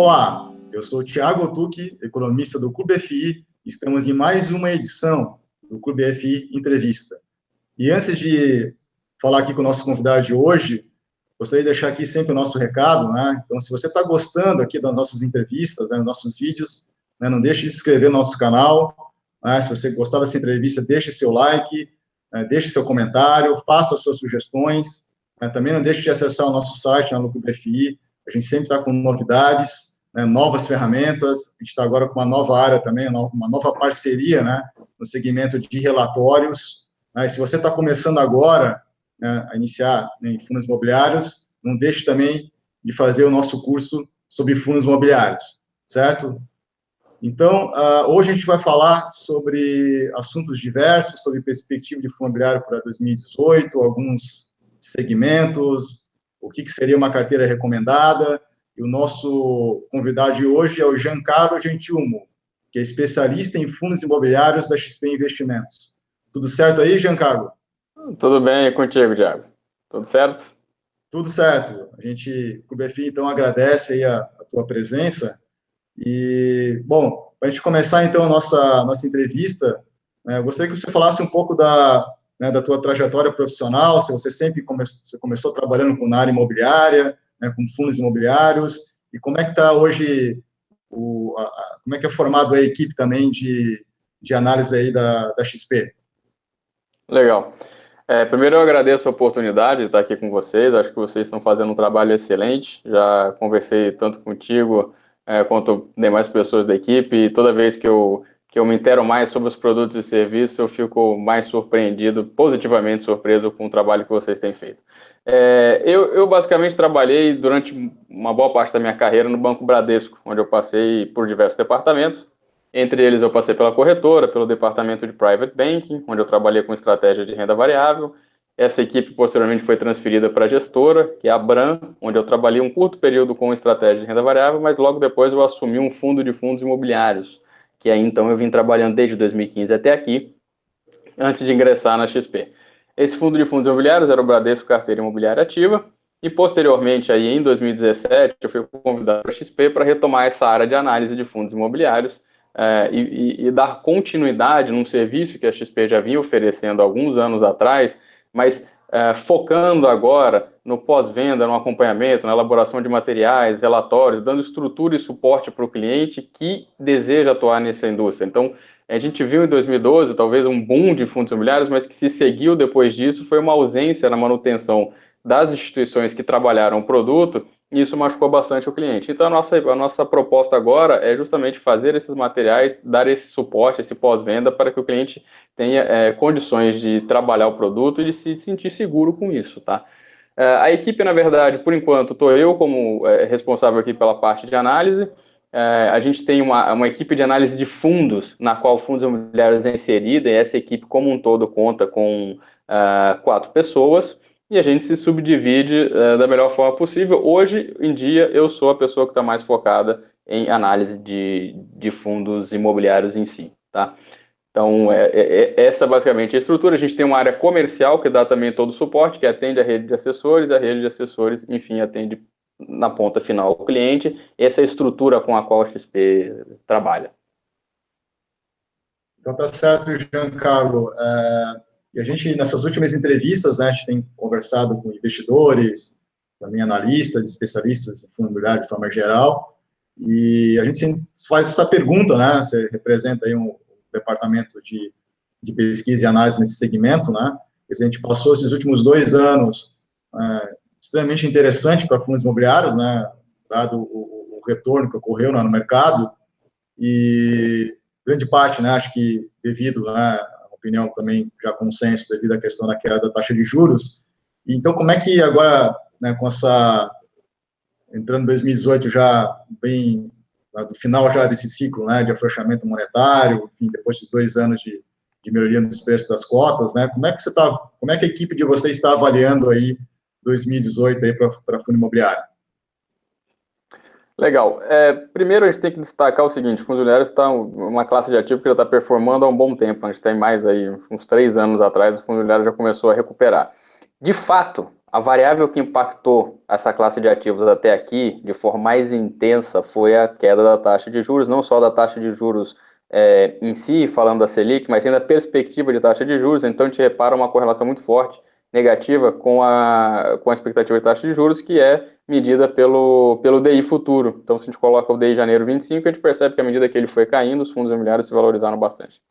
Olá, eu sou o Thiago Otuki, economista do Clube FI. Estamos em mais uma edição do Clube FI Entrevista. E antes de falar aqui com o nosso convidado de hoje, gostaria de deixar aqui sempre o nosso recado, né? Então, se você está gostando aqui das nossas entrevistas, né, dos nossos vídeos, né, não deixe de se inscrever no nosso canal, né? Se você gostar dessa entrevista, deixe seu like, né, deixe seu comentário, faça suas sugestões, né? Também não deixe de acessar o nosso site, no Clube FI. A gente sempre está com novidades, né, novas ferramentas. A gente está agora com uma nova área também, uma nova parceria, né, no segmento de relatórios. Né? E se você está começando agora, né, a iniciar, né, em fundos imobiliários, não deixe também de fazer o nosso curso sobre fundos imobiliários, certo? Então, hoje a gente vai falar sobre assuntos diversos, sobre perspectiva de fundo imobiliário para 2018, alguns segmentos, o que seria uma carteira recomendada. E o nosso convidado de hoje é o Giancarlo Gentilmo, que é especialista em fundos imobiliários da XP Investimentos. Tudo certo aí, Giancarlo? Tudo bem, é contigo, Thiago. Tudo certo? Tudo certo. A gente, o BFI, então, agradece aí a tua presença. E, bom, para a gente começar, então, a nossa entrevista, né, eu gostaria que você falasse um pouco da tua trajetória profissional, se você sempre começou trabalhando na área imobiliária, né, com fundos imobiliários, e como é que está hoje, como é que é formado a equipe também de análise aí da XP? Legal. Primeiro eu agradeço a oportunidade de estar aqui com vocês, acho que vocês estão fazendo um trabalho excelente, já conversei tanto contigo quanto demais pessoas da equipe, e toda vez que eu me intero mais sobre os produtos e serviços, eu fico mais surpreendido, positivamente surpreso com o trabalho que vocês têm feito. Eu basicamente trabalhei durante uma boa parte da minha carreira no Banco Bradesco, onde eu passei por diversos departamentos. Entre eles, eu passei pela corretora, pelo departamento de Private Banking, onde eu trabalhei com estratégia de renda variável. Essa equipe, posteriormente, foi transferida para a gestora, que é a Bram, onde eu trabalhei um curto período com estratégia de renda variável, mas logo depois eu assumi um fundo de fundos imobiliários, que aí, então, eu vim trabalhando desde 2015 até aqui, antes de ingressar na XP. Esse fundo de fundos imobiliários era o Bradesco Carteira Imobiliária Ativa, e posteriormente, aí, em 2017, eu fui convidado para a XP para retomar essa área de análise de fundos imobiliários, e dar continuidade num serviço que a XP já vinha oferecendo alguns anos atrás, mas focando agora no pós-venda, no acompanhamento, na elaboração de materiais, relatórios, dando estrutura e suporte para o cliente que deseja atuar nessa indústria. Então, a gente viu em 2012 talvez um boom de fundos imobiliários, mas que se seguiu depois disso foi uma ausência na manutenção das instituições que trabalharam o produto, e isso machucou bastante o cliente. Então, a nossa proposta agora é justamente fazer esses materiais, dar esse suporte, esse pós-venda, para que o cliente tenha condições de trabalhar o produto e de se sentir seguro com isso, tá? A equipe, na verdade, por enquanto, estou eu como responsável aqui pela parte de análise. A gente tem uma equipe de análise de fundos, na qual fundos imobiliários é inserida, e essa equipe como um todo conta com 4 pessoas. E a gente se subdivide da melhor forma possível. Hoje em dia, eu sou a pessoa que está mais focada em análise de fundos imobiliários em si, tá? Então, essa basicamente é a estrutura. A gente tem uma área comercial que dá também todo o suporte, que atende a rede de assessores. A rede de assessores, enfim, atende na ponta final o cliente. Essa é a estrutura com a qual a XP trabalha. Então, tá certo, Giancarlo. E a gente, nessas últimas entrevistas, né, a gente tem conversado com investidores, também analistas, especialistas em fundo imobiliário de forma geral, e a gente faz essa pergunta, né, você representa aí um departamento de pesquisa e análise nesse segmento, né, a gente passou esses últimos 2 anos extremamente interessante para fundos imobiliários, né, dado o retorno que ocorreu, né, no mercado, e grande parte, né, acho que devido, né, opinião também já consenso devido à questão da queda da taxa de juros. Então, como é que agora, né, com essa entrando em 2018 já bem do final já desse ciclo, né, de afrouxamento monetário, enfim, depois de 2 anos de melhoria nos preços das cotas, né, como é que a equipe de vocês está avaliando aí 2018 aí para fundo imobiliário? Legal. Primeiro, a gente tem que destacar o seguinte: o fundo imobiliário está uma classe de ativo que já está performando há um bom tempo. A gente tem mais aí, uns 3 anos atrás, o fundo imobiliário já começou a recuperar. De fato, a variável que impactou essa classe de ativos até aqui, de forma mais intensa, foi a queda da taxa de juros, não só da taxa de juros em si, falando da Selic, mas sim da perspectiva de taxa de juros. Então, a gente repara uma correlação muito forte, negativa, com a expectativa de taxa de juros, que é medida pelo DI futuro. Então, se a gente coloca o DI janeiro 25, a gente percebe que à medida que ele foi caindo, os fundos imobiliários se valorizaram bastante.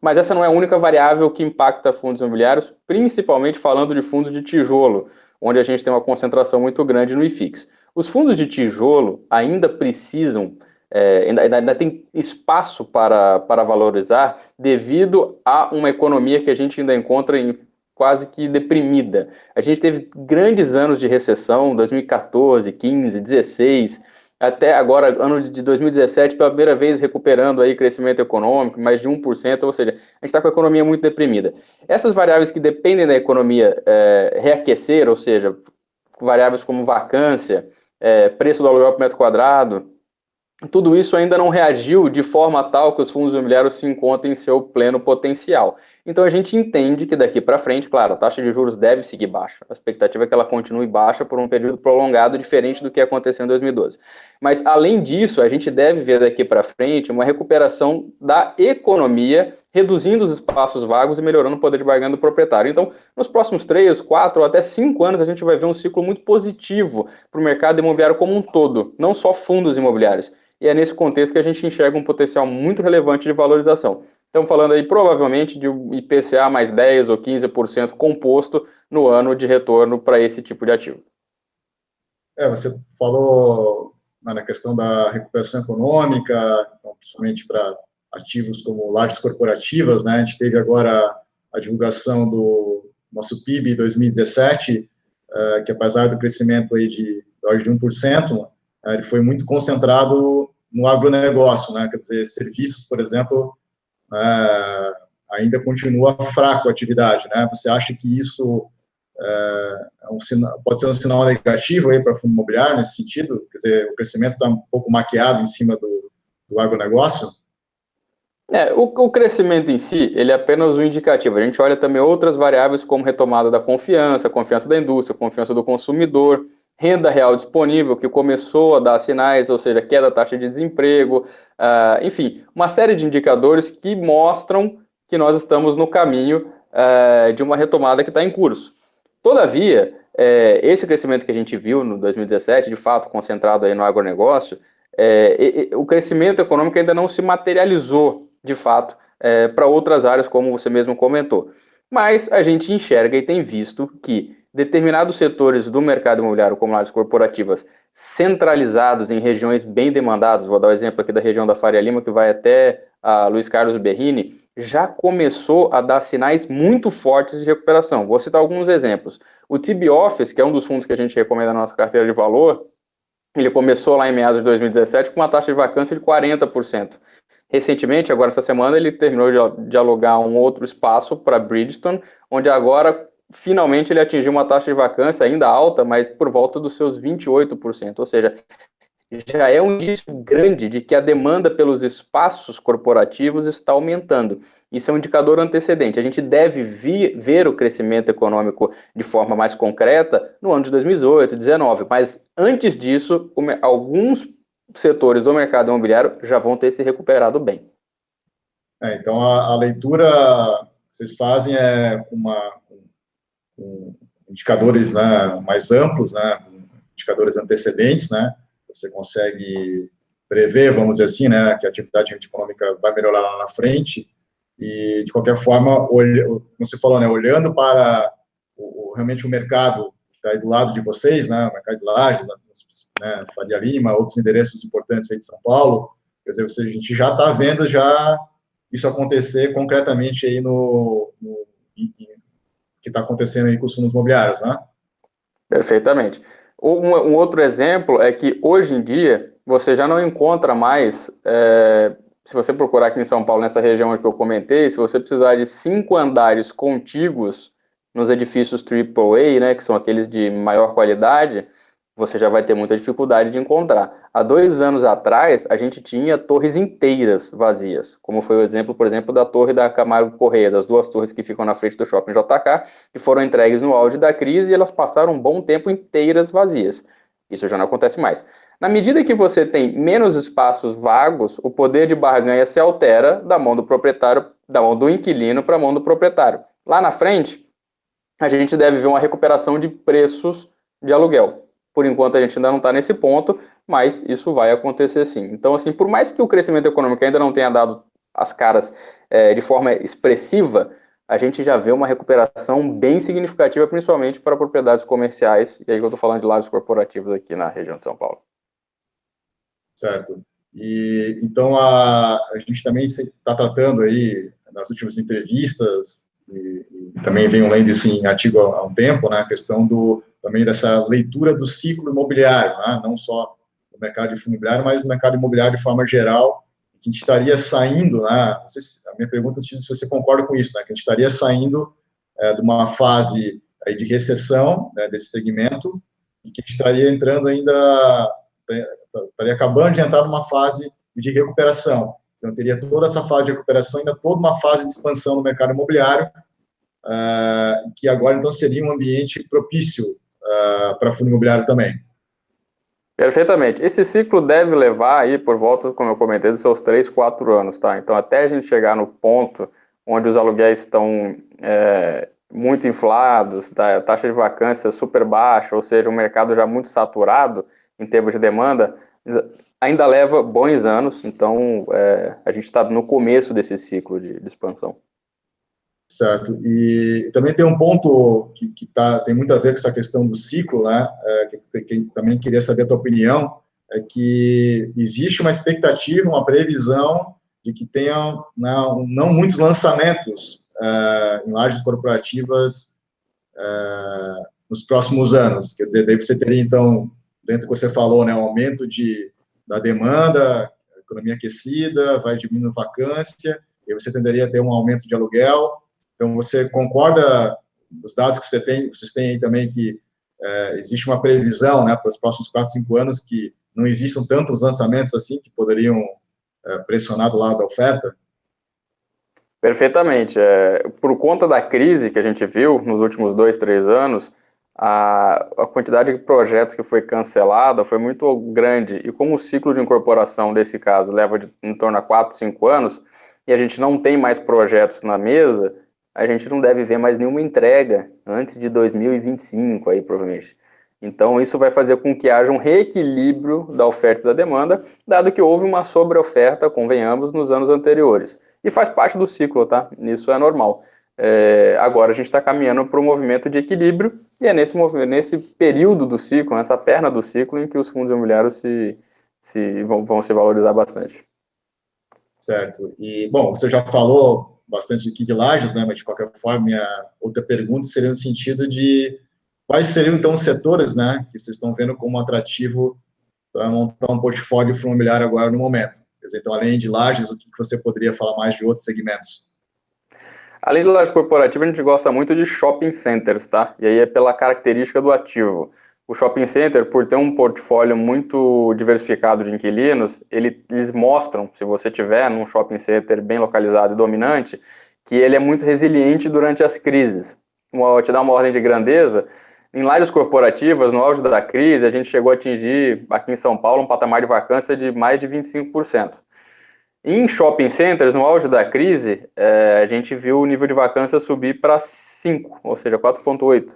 Mas essa não é a única variável que impacta fundos imobiliários, principalmente falando de fundos de tijolo, onde a gente tem uma concentração muito grande no IFIX. Os fundos de tijolo ainda precisam, ainda tem espaço para valorizar devido a uma economia que a gente ainda encontra em quase que deprimida. A gente teve grandes anos de recessão, 2014, 15, 16, até agora, ano de 2017, pela primeira vez recuperando aí crescimento econômico, mais de 1%, ou seja, a gente está com a economia muito deprimida. Essas variáveis que dependem da economia reaquecer, ou seja, variáveis como vacância, preço do aluguel por metro quadrado, tudo isso ainda não reagiu de forma tal que os fundos imobiliários se encontrem em seu pleno potencial. Então a gente entende que daqui para frente, claro, a taxa de juros deve seguir baixa. A expectativa é que ela continue baixa por um período prolongado, diferente do que aconteceu em 2012. Mas além disso, a gente deve ver daqui para frente uma recuperação da economia, reduzindo os espaços vagos e melhorando o poder de barganha do proprietário. Então, nos próximos 3, 4 ou até 5 anos, a gente vai ver um ciclo muito positivo para o mercado imobiliário como um todo, não só fundos imobiliários. E é nesse contexto que a gente enxerga um potencial muito relevante de valorização. Estamos falando aí provavelmente de um IPCA mais 10 ou 15% composto no ano de retorno para esse tipo de ativo. Você falou na questão da recuperação econômica, então, principalmente para ativos como lajes corporativas, né? A gente teve agora a divulgação do nosso PIB 2017, que apesar do crescimento aí de 1%, ele foi muito concentrado no agronegócio, né? Quer dizer, serviços, por exemplo, ainda continua fraco a atividade, né? Você acha que isso pode ser um sinal negativo aí para fundo imobiliário nesse sentido? Quer dizer, o crescimento está um pouco maquiado em cima do agronegócio? O crescimento em si, ele é apenas um indicativo. A gente olha também outras variáveis como retomada da confiança da indústria, confiança do consumidor, renda real disponível, que começou a dar sinais, ou seja, queda da taxa de desemprego, enfim, uma série de indicadores que mostram que nós estamos no caminho de uma retomada que está em curso. Todavia, esse crescimento que a gente viu no 2017, de fato, concentrado aí no agronegócio, o crescimento econômico ainda não se materializou, de fato, para outras áreas, como você mesmo comentou. Mas a gente enxerga e tem visto que determinados setores do mercado imobiliário, como áreas corporativas, centralizados em regiões bem demandadas, vou dar o exemplo aqui da região da Faria Lima, que vai até a Luiz Carlos Berrini, já começou a dar sinais muito fortes de recuperação. Vou citar alguns exemplos. O TB Office, que é um dos fundos que a gente recomenda na nossa carteira de valor, ele começou lá em meados de 2017 com uma taxa de vacância de 40%. Recentemente, agora essa semana, ele terminou de alugar um outro espaço para Bridgestone, onde agora, finalmente, ele atingiu uma taxa de vacância ainda alta, mas por volta dos seus 28%. Ou seja, já é um indício grande de que a demanda pelos espaços corporativos está aumentando. Isso é um indicador antecedente. A gente deve ver o crescimento econômico de forma mais concreta no ano de 2018, 2019, mas antes disso, alguns setores do mercado imobiliário já vão ter se recuperado bem. Então, a leitura que vocês fazem é com indicadores, né, mais amplos, né, indicadores antecedentes, né, você consegue prever, vamos dizer assim, né, que a atividade econômica vai melhorar lá na frente, e, de qualquer forma, como você falou, né, olhando para realmente o mercado que está aí do lado de vocês, né, o mercado de Lajes, né, Faria Lima, outros endereços importantes aí de São Paulo, quer dizer, a gente já está vendo isso acontecer concretamente aí que está acontecendo aí com os fundos imobiliários, né? Perfeitamente. Um outro exemplo é que hoje em dia você já não encontra mais, se você procurar aqui em São Paulo, nessa região que eu comentei, se você precisar de 5 andares contíguos nos edifícios AAA, né, que são aqueles de maior qualidade, você já vai ter muita dificuldade de encontrar. Há 2 anos atrás, a gente tinha torres inteiras vazias, como foi o exemplo, por exemplo, da torre da Camargo Corrêa, das 2 torres que ficam na frente do Shopping JK, que foram entregues no auge da crise e elas passaram um bom tempo inteiras vazias. Isso já não acontece mais. Na medida que você tem menos espaços vagos, o poder de barganha se altera da mão do proprietário, da mão do inquilino para a mão do proprietário. Lá na frente, a gente deve ver uma recuperação de preços de aluguel. Por enquanto, a gente ainda não está nesse ponto, mas isso vai acontecer sim. Então, assim, por mais que o crescimento econômico ainda não tenha dado as caras de forma expressiva, a gente já vê uma recuperação bem significativa, principalmente para propriedades comerciais, e aí eu estou falando de lares corporativos aqui na região de São Paulo. Certo. E então a gente também está tratando aí nas últimas entrevistas e também venho lendo isso em artigo há um tempo, né, a questão também dessa leitura do ciclo imobiliário, né, não só no mercado de fundo imobiliário, mas no mercado imobiliário de forma geral, que a gente estaria saindo, né, não sei se, a minha pergunta é se você concorda com isso, né, que a gente estaria saindo de uma fase aí de recessão, né, desse segmento, e que a gente estaria entrando ainda, estaria acabando de entrar numa fase de recuperação. Então, teria toda essa fase de recuperação, ainda toda uma fase de expansão no mercado imobiliário, que agora, então, seria um ambiente propício para fundo imobiliário também. Perfeitamente. Esse ciclo deve levar aí por volta, como eu comentei, dos seus 3, 4 anos, tá? Então, até a gente chegar no ponto onde os aluguéis estão muito inflados, tá? A taxa de vacância super baixa, ou seja, o mercado já muito saturado em termos de demanda, ainda leva bons anos, então a gente está no começo desse ciclo de expansão. Certo. E também tem um ponto que tem muito a ver com essa questão do ciclo, né? Que também queria saber a tua opinião, é que existe uma expectativa, uma previsão de que tenham, né, não muitos lançamentos em lajes corporativas nos próximos anos. Quer dizer, daí você teria, então, dentro do que você falou, né, um aumento da demanda, economia aquecida, vai diminuindo a vacância, e você tenderia a ter um aumento de aluguel. Então, você concorda dos dados que vocês têm aí também que existe uma previsão, né, para os próximos 4, 5 anos que não existam tantos lançamentos assim que poderiam pressionar do lado da oferta? Perfeitamente. Por conta da crise que a gente viu nos últimos 2, 3 anos, a quantidade de projetos que foi cancelada foi muito grande. E como o ciclo de incorporação desse caso leva em torno a 4, 5 anos, e a gente não tem mais projetos na mesa, a gente não deve ver mais nenhuma entrega antes de 2025, aí, provavelmente. Então, isso vai fazer com que haja um reequilíbrio da oferta e da demanda, dado que houve uma sobreoferta, convenhamos, nos anos anteriores. E faz parte do ciclo, tá? Isso é normal. Agora a gente está caminhando para um movimento de equilíbrio, e é nesse período do ciclo, nessa perna do ciclo, em que os fundos imobiliários vão se valorizar bastante. Certo. E, bom, você já falou bastante aqui de lajes, né? Mas, de qualquer forma, minha outra pergunta seria no sentido de quais seriam, então, os setores, né, que vocês estão vendo como atrativo para montar um portfólio fundo imobiliário agora no momento? Quer dizer, então, além de lajes, o que você poderia falar mais de outros segmentos? Além de laje corporativa, a gente gosta muito de shopping centers, tá? E aí é pela característica do ativo. O shopping center, por ter um portfólio muito diversificado de inquilinos, eles mostram, se você tiver num shopping center bem localizado e dominante, que ele é muito resiliente durante as crises. Vou te dar uma ordem de grandeza. Em lajes corporativas, no auge da crise, a gente chegou a atingir, aqui em São Paulo, um patamar de vacância de mais de 25%. Em shopping centers, no auge da crise, a gente viu o nível de vacância subir para 5, ou seja, 4,8.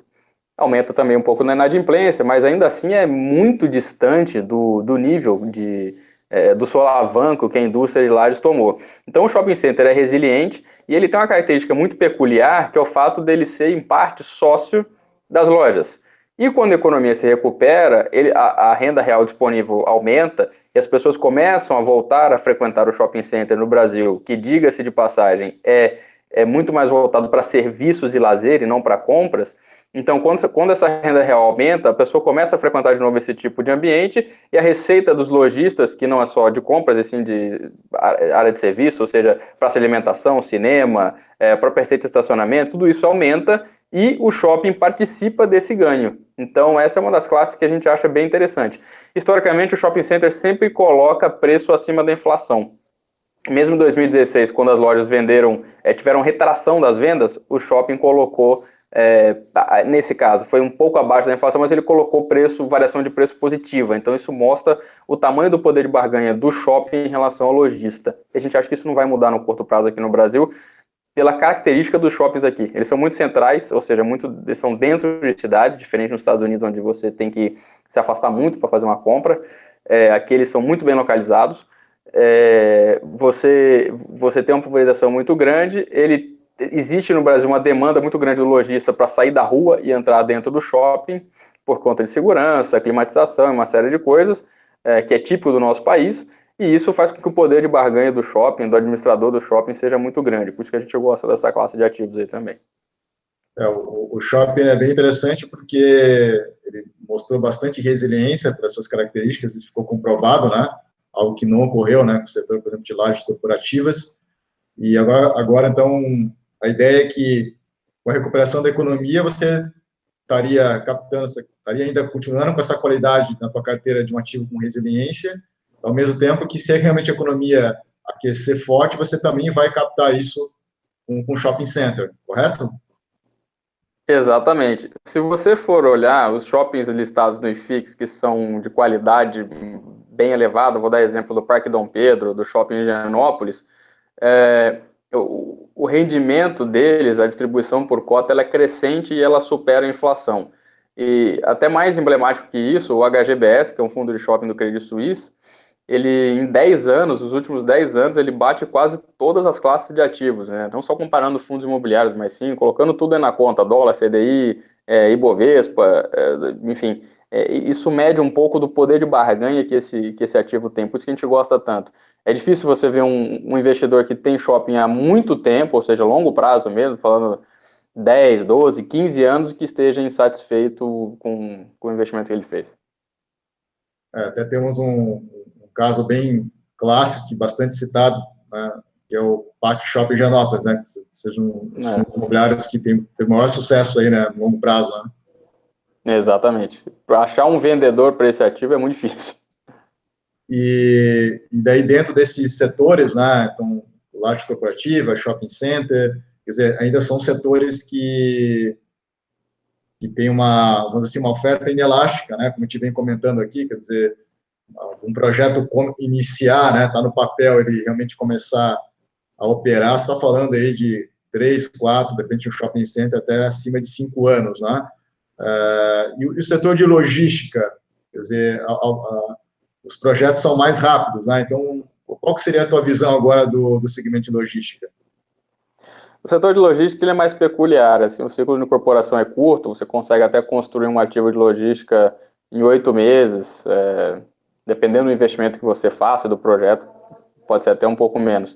Aumenta também um pouco na inadimplência, mas ainda assim é muito distante do nível do solavanco que a indústria de lajes tomou. Então o shopping center é resiliente e ele tem uma característica muito peculiar, que é o fato dele ser, em parte, sócio das lojas. E quando a economia se recupera, a renda real disponível aumenta e as pessoas começam a voltar a frequentar o shopping center no Brasil, que, diga-se de passagem, é muito mais voltado para serviços e lazer e não para compras. Então, quando essa renda real aumenta, a pessoa começa a frequentar de novo esse tipo de ambiente e a receita dos lojistas, que não é só de compras, e sim de área de serviço, ou seja, praça de alimentação, cinema, própria receita de estacionamento, tudo isso aumenta e o shopping participa desse ganho. Então, essa é uma das classes que a gente acha bem interessante. historicamente o shopping center sempre coloca preço acima da inflação. Mesmo em 2016, quando as lojas tiveram retração das vendas, o shopping colocou, nesse caso, foi um pouco abaixo da inflação, mas ele colocou variação de preço positiva. Então isso mostra o tamanho do poder de barganha do shopping em relação ao lojista. A gente acha que isso não vai mudar no curto prazo aqui no Brasil, pela característica dos shoppings aqui. Eles são muito centrais, ou seja, eles são dentro de cidades, diferente nos Estados Unidos, onde você tem que se afastar muito para fazer uma compra. Aqui eles são muito bem localizados. Você tem uma pulverização muito grande. Existe no Brasil uma demanda muito grande do lojista para sair da rua e entrar dentro do shopping, por conta de segurança, climatização e uma série de coisas, que é típico do nosso país. E isso faz com que o poder de barganha do shopping, do administrador do shopping, seja muito grande. Por isso que a gente gosta dessa classe de ativos aí também. O shopping é bem interessante porque ele mostrou bastante resiliência para suas características, isso ficou comprovado, né? Algo que não ocorreu, né, com o setor, por exemplo, de lajes corporativas. E agora, então, a ideia é que com a recuperação da economia, você estaria ainda continuando com essa qualidade na tua carteira de um ativo com resiliência, ao mesmo tempo que, se realmente a economia aquecer forte, você também vai captar isso com shopping center, correto? Exatamente. Se você for olhar os shoppings listados no IFIX, que são de qualidade bem elevada, vou dar exemplo do Parque Dom Pedro, do Shopping Higienópolis, o rendimento deles, a distribuição por cota, ela é crescente e ela supera a inflação. E até mais emblemático que isso, o HGBS, que é um fundo de shopping do Credit Suisse, ele em 10 anos, os últimos 10 anos, ele bate quase todas as classes de ativos, né? Não só comparando fundos imobiliários, mas sim colocando tudo na conta, dólar, CDI, Ibovespa, enfim, isso mede um pouco do poder de barganha que esse ativo tem, por isso que a gente gosta tanto. É difícil você ver um investidor que tem shopping há muito tempo, ou seja, longo prazo mesmo, falando 10, 12, 15 anos, que esteja insatisfeito com o investimento que ele fez. Até temos um caso bem clássico, bastante citado, né, que é o Pátio Shopping Higienópolis, né, que sejam os fundos imobiliários que têm o maior sucesso aí, né, no longo prazo, né? Exatamente. Para achar um vendedor para esse ativo é muito difícil. E daí, dentro desses setores, né, então, laje corporativa, shopping center, quer dizer, ainda são setores que tem vamos dizer assim, uma oferta inelástica, né, como a gente vem comentando aqui, quer dizer, um projeto iniciar, né, tá no papel, ele realmente começar a operar, você está falando aí de 3, 4, depende do shopping center, até acima de 5 anos, né? E o setor de logística, quer dizer, os projetos são mais rápidos, né? Então, qual que seria a tua visão agora do segmento de logística? O setor de logística ele é mais peculiar, assim, o ciclo de incorporação é curto, você consegue até construir um ativo de logística em 8 meses, dependendo do investimento que você faça, do projeto, pode ser até um pouco menos.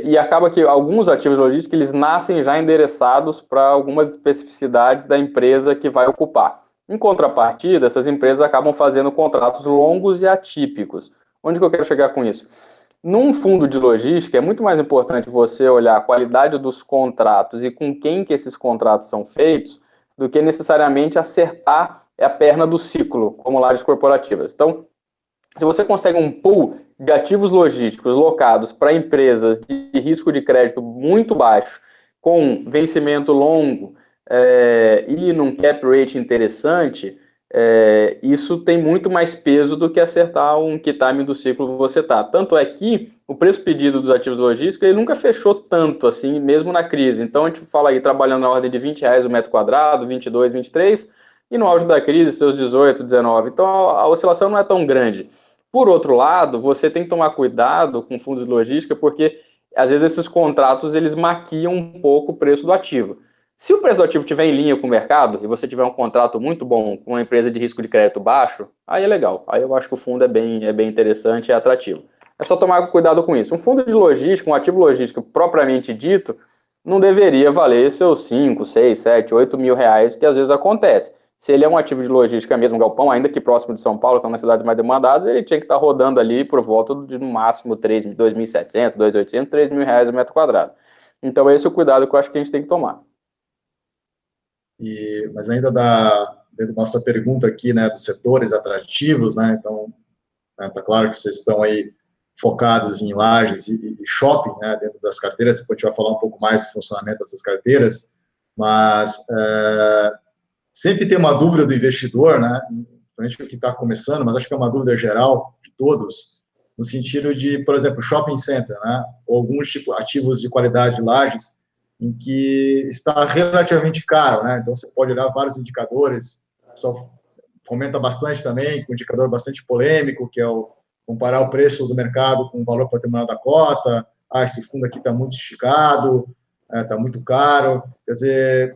E acaba que alguns ativos de logística, eles nascem já endereçados para algumas especificidades da empresa que vai ocupar. Em contrapartida, essas empresas acabam fazendo contratos longos e atípicos. Onde que eu quero chegar com isso? Num fundo de logística, é muito mais importante você olhar a qualidade dos contratos e com quem que esses contratos são feitos, do que necessariamente acertar a perna do ciclo, como lajes corporativas. Então, se você consegue um pool de ativos logísticos locados para empresas de risco de crédito muito baixo, com vencimento longo e num cap rate interessante, isso tem muito mais peso do que acertar um que time do ciclo que você está. Tanto é que o preço pedido dos ativos logísticos ele nunca fechou tanto assim, mesmo na crise. Então a gente fala aí trabalhando na ordem de R$20 o metro quadrado, 22, 23, e no auge da crise, seus 18, 19. Então a oscilação não é tão grande. Por outro lado, você tem que tomar cuidado com fundos de logística, porque às vezes esses contratos eles maquiam um pouco o preço do ativo. Se o preço do ativo estiver em linha com o mercado e você tiver um contrato muito bom com uma empresa de risco de crédito baixo, aí é legal. Aí eu acho que o fundo é bem interessante e atrativo. É só tomar cuidado com isso. Um fundo de logística, um ativo logístico propriamente dito, não deveria valer seus 5, 6, 7, 8 mil reais, que às vezes acontece. Se ele é um ativo de logística mesmo, galpão, ainda que próximo de São Paulo, estão nas cidades mais demandadas, ele tinha que estar rodando ali por volta de no máximo 2.700, 2.800, 3 mil reais o metro quadrado. Então esse é o cuidado que eu acho que a gente tem que tomar. Mas ainda da dentro da nossa pergunta aqui, né, dos setores atrativos, né, então, tá claro que vocês estão aí focados em lajes e shopping, né, dentro das carteiras, depois a gente vai falar um pouco mais do funcionamento dessas carteiras, mas sempre tem uma dúvida do investidor, né, principalmente o que está começando, mas acho que é uma dúvida geral de todos, no sentido de, por exemplo, shopping center, né, ou alguns tipos ativos de qualidade de lajes, em que está relativamente caro, né, então você pode olhar vários indicadores, o pessoal fomenta bastante também, com um indicador bastante polêmico, que é o comparar o preço do mercado com o valor patrimonial da cota, esse fundo aqui está muito esticado, está muito caro, quer dizer,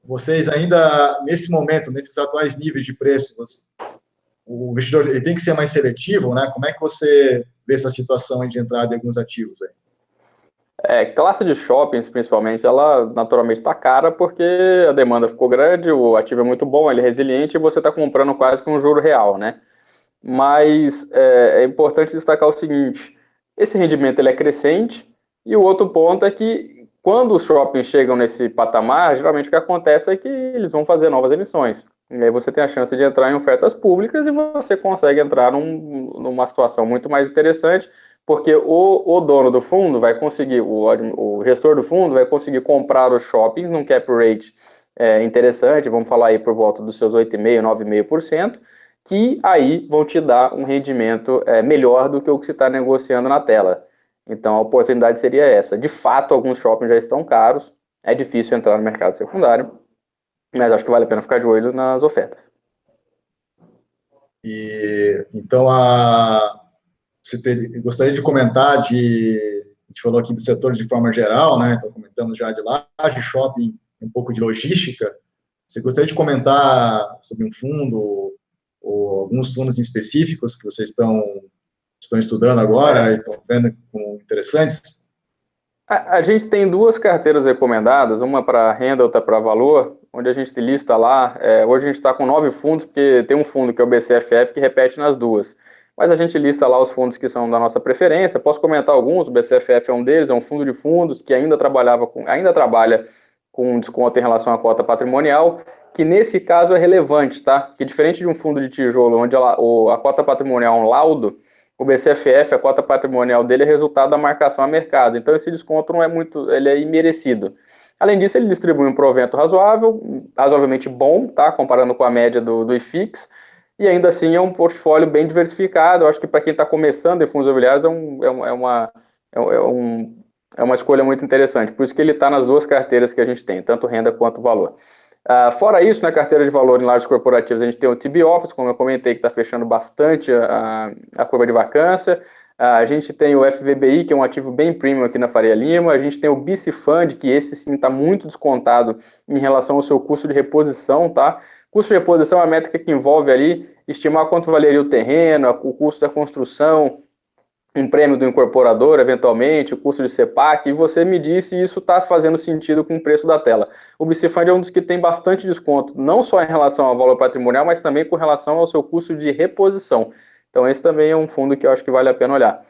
vocês ainda, nesse momento, nesses atuais níveis de preços, o investidor ele tem que ser mais seletivo, né? Como é que você vê essa situação de entrada em alguns ativos aí? Classe de shoppings, principalmente, ela naturalmente está cara porque a demanda ficou grande, o ativo é muito bom, ele é resiliente e você está comprando quase que um juro real, né? Mas é importante destacar o seguinte, esse rendimento ele é crescente e o outro ponto é que quando os shoppings chegam nesse patamar, geralmente o que acontece é que eles vão fazer novas emissões. E aí você tem a chance de entrar em ofertas públicas e você consegue entrar numa situação muito mais interessante, porque o dono do fundo vai conseguir, o gestor do fundo vai conseguir comprar os shoppings num cap rate interessante, vamos falar aí por volta dos seus 8,5%, 9,5%, que aí vão te dar um rendimento melhor do que o que se está negociando na tela. Então a oportunidade seria essa. De fato, alguns shoppings já estão caros, é difícil entrar no mercado secundário, mas acho que vale a pena ficar de olho nas ofertas. E então gostaria de comentar a gente falou aqui do setor de forma geral, né? Então comentamos já de laje, shopping, um pouco de logística. Você gostaria de comentar sobre um fundo ou alguns fundos específicos que vocês estão estudando agora, estão vendo como interessantes? A gente tem duas carteiras recomendadas, uma para renda, outra para valor, onde a gente lista lá. Hoje a gente está com 9 fundos, porque tem um fundo que é o BCFF que repete nas duas. Mas a gente lista lá os fundos que são da nossa preferência. Posso comentar alguns, o BCFF é um deles, é um fundo de fundos que ainda trabalha com desconto em relação à cota patrimonial, que nesse caso é relevante, tá? Que diferente de um fundo de tijolo, onde a cota patrimonial é um laudo, o BCFF, a cota patrimonial dele é resultado da marcação a mercado. Então esse desconto não é muito, ele é imerecido. Além disso, ele distribui um provento razoavelmente bom, tá? Comparando com a média do IFIX, e ainda assim é um portfólio bem diversificado. Eu acho que para quem está começando em fundos imobiliários é uma escolha muito interessante. Por isso que ele está nas duas carteiras que a gente tem, tanto renda quanto valor. Fora isso, na carteira de valor em lajes corporativos, a gente tem o TB Office, como eu comentei, que está fechando bastante a curva de vacância. A gente tem o FVBI, que é um ativo bem premium aqui na Faria Lima. A gente tem o BC Fund, que esse sim está muito descontado em relação ao seu custo de reposição, tá? Custo de reposição é a métrica que envolve ali estimar quanto valeria o terreno, o custo da construção, um prêmio do incorporador, eventualmente, o custo de CEPAC, e você medir se isso está fazendo sentido com o preço da tela. O BC Fund é um dos que tem bastante desconto, não só em relação ao valor patrimonial, mas também com relação ao seu custo de reposição. Então, esse também é um fundo que eu acho que vale a pena olhar.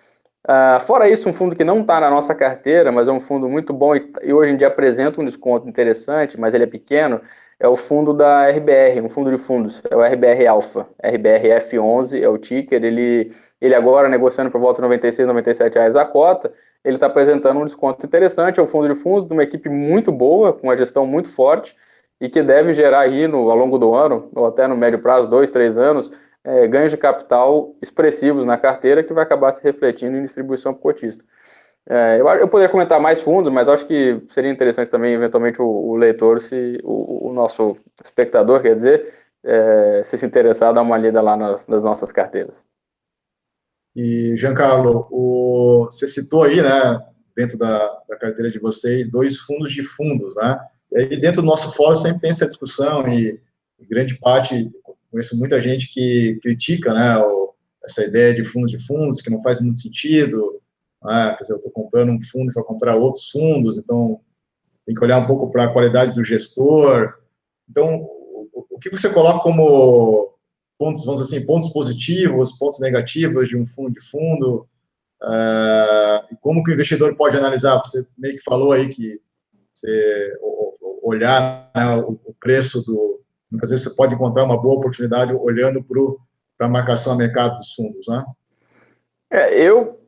Fora isso, um fundo que não está na nossa carteira, mas é um fundo muito bom e hoje em dia apresenta um desconto interessante, mas ele é pequeno, é o fundo da RBR, um fundo de fundos, é o RBR Alpha, RBRF11 é o ticker, ele agora negociando por volta de 96, 97 reais a cota, ele está apresentando um desconto interessante, é um fundo de fundos de uma equipe muito boa, com uma gestão muito forte, e que deve gerar aí ao longo do ano, ou até no médio prazo, 2, 3 anos, ganhos de capital expressivos na carteira, que vai acabar se refletindo em distribuição para o cotista. Eu poderia comentar mais fundos, mas acho que seria interessante também, eventualmente, o leitor, o nosso espectador, quer dizer, se interessar, dar uma lida lá nas nossas carteiras. E, Giancarlo, você citou aí, né, dentro da carteira de vocês, 2 fundos de fundos, né? E aí, dentro do nosso fórum, sempre tem essa discussão e grande parte, conheço muita gente que critica, né, essa ideia de fundos, que não faz muito sentido, né? Quer dizer, eu estou comprando um fundo para comprar outros fundos, então tem que olhar um pouco para a qualidade do gestor. Então, o que você coloca como pontos, vamos dizer assim, pontos positivos, pontos negativos de um fundo de fundo, e como que o investidor pode analisar? Você meio que falou aí que você olhar, né, o preço muitas vezes você pode encontrar uma boa oportunidade olhando para a marcação a mercado dos fundos, né?